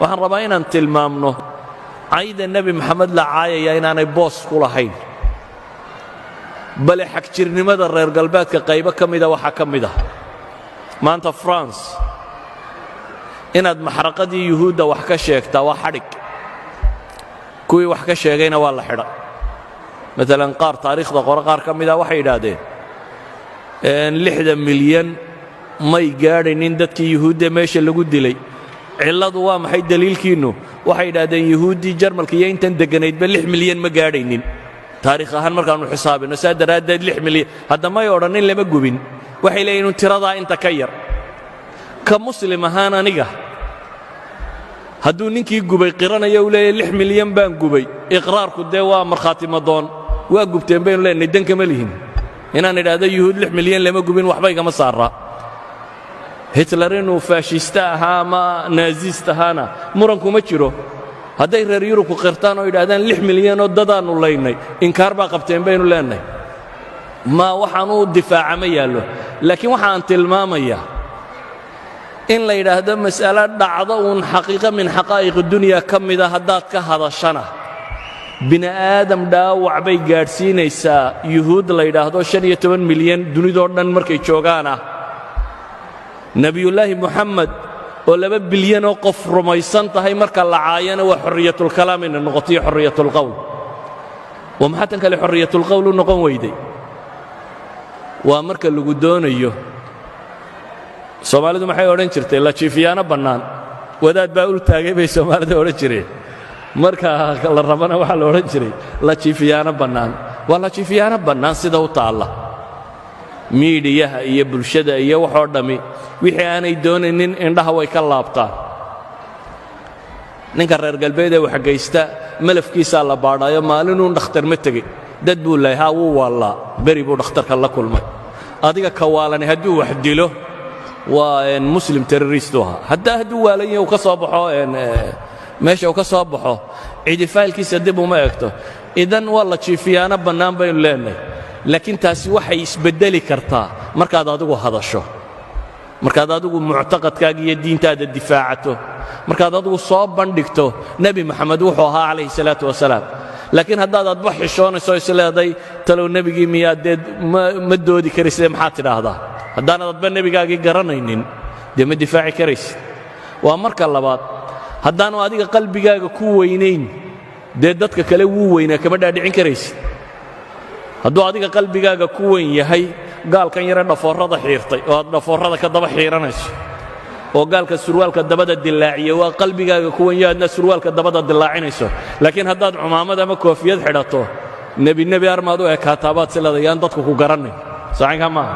waxaan rabaa inaan tilmaamno cayda nebi maxamed la caayaya inaanay boos ku lahayn, bale xagjirnimada reer galbeedka qaybo ka mida waxaa ka mid ah maanta France inaad maxraqadii yuhuudda wax ka sheegtaa waa xadhig, kuwii wax ka sheegayna waa la xidha. maalan qaar taariikhda qore qaar ka mida waxay yidhaahdeen 60 milyan may gaadhaynin dadkii yuhuudda meesha lagu dilay. cilladu waa maxay daliilkiinnu? waxay yidhaahdeen yuhuuddii jarmalka iyo intan degganaydba 6 milyan ma gaadhaynin taariikh ahaan markaannu xisaabinno. saa daraaddeed 6 milyan hadda may odhannin lama gubin, waxay leeyihin tiradaa inta ka yar. ka muslim ahaan aniga hadduu ninkii gubay qiranaya uu leeyahy 6 milyan baan gubay, iqraarku dee waa markhaati madoon, waa gubteen baynu leenahay, dan kama lihin. inaan idhaahdo yuhuud 6 milyan lama gubin waxba igama saara. hitler inuu faashista ahaa ama naazist ahaana muranku ma jiro. hadday reer yurubku qirtaan oo yidhaahdaan 6 milyanoo dadaannu laynay, inkaar baa qabteen baynu leenahay. ma waxaanu difaaca ma yaallo. laakiin waxaan tilmaamayaa in la yidhaahdo mas'alo dhacdo uun xaqiiqo min xaqaa'iq dunya ka mida haddaad ka hadashana bini aadam dhaawac bay gaadhsiinaysaa. yuhuud la yidhaahdo 15 milyan dunidoo dhan markay joogaana, nebiyullaahi moxamed oo 2 bilyan oo qof rumaysan tahay marka la caayana waa xorriyatulkalaam inay noqoto iyo xorriyatulqowl. waa maxaa tan kale xorriyatulqowl u noqon weyday? waa marka lagu doonayo, soomaalidu maxay odhan jirtay? la jiifiyaano bannaan. wadaad baa ul taagay bay soomaalida odhan jireen. marka la rabana waxaa la odhan jiray la jiifiyaano bannaan. waa la jiifiyaano bannaan sida u taalla. miidhiyaha iyo bulshada iyo waxoo dhammi wixii aanay doonaynin indhaha way ka laabtaan. ninka reer galbeed ee waxgaysta malafkiisaa la baadhaayo maalinuun dhakhtar ma tegey. dad buu leeyahay haa wuu waallaa, beri buu dhakhtarka la kulmay. adiga ka waalani hadduu wax dilo waa muslim terroristu ahaa. hadduu waalan yahay uu ka soo baxo meesha uu ka soo baxo cidi faylkiisa dib uma egto. idan waa la jiifiyaano bannaan baynu leenahay. laakiin taasi waxay isbeddeli kartaa markaad adigu hadasho, markaad adigu muctaqadkaaga iyo diintaada difaacato, markaad adigu soo bandhigto nebi maxamed wuxuu ahaa calayhi salaatu wasalaam. laakiin haddaad adba xishoonayso isleeday talow nebigii miyaa dee ma doodi karaysidee maxaad tidhaahdaa? haddaanad adba nebigaagii garanaynin dee ma difaaci karaysid. waa marka labaad, haddaanu adiga qalbigaaga ku weynayn dee dadka kale wuu weynaa kama dhaadhicin karaysid. hadduu adiga qalbigaaga ku weyn yahay gaalkan yare dhafoorrada xiirtay oo aad dhafoorrada ka daba xiiranayso, oo gaalka surwaalka dabada dilaaciya waa qalbigaaga ku weyn yahay adna surwaalka dabada dilaacinayso. laakiin haddaad cumaamad ama koofiyad xidhato nebi armaad u ekaataabaad silada yaan dadku ku garanin. sacinka maaha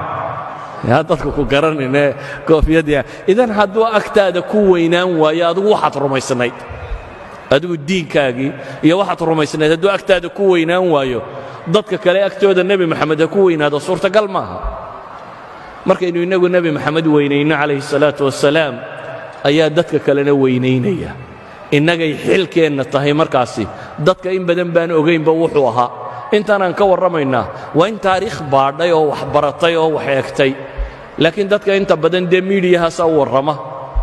yaa dadku ku garanin ee koofiyadya. idan hadduu agtaada ku weynaan waayo adigu waxaad rumaysnayd, adigu diinkaagii iyo waxaad rumaysnayd hadduu agtaada ku weynaan waayo, dadka kale agtooda nebi maxamed ha ku weynaado suurtagal maaha. markaynu innagu nebi maxamed weynayno calayhi salaatu wasalaam ayaa dadka kalena weynaynaya. innagay xilkeenna tahay markaasi. dadka in badan baan ogaynba wuxuu ahaa. intaanaan ka warramaynaa waa in taariikh baadhay oo wax baratay oo wax eegtay. laakiin dadka inta badan dee miidhiyahaasaa u warrama,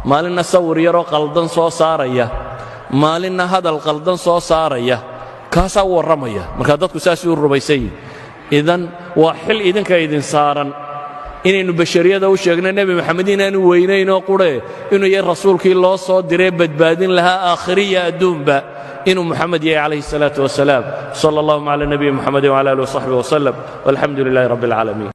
maalinna sawir yaroo qaldan soo saaraya, maalinna hadal qaldan soo saaraya, kaasaa u warramaya. markaa dadku saasay u rumaysan yihin. idan waa xil idinka idin saaran inaynu bashariyada u sheegno nebi maxamed inaanu weynaynoo qurhe inuu yahay rasuulkii loo soo diree badbaadin lahaa aakhiriya adduunba, inuu muxamed yahay calayhi salaatu wasalaam. sala allahuma cala nabiyi muxamedin wcala alih wasaxbihi wasalam walxamdu lilaahi rabbi alcaalamiin.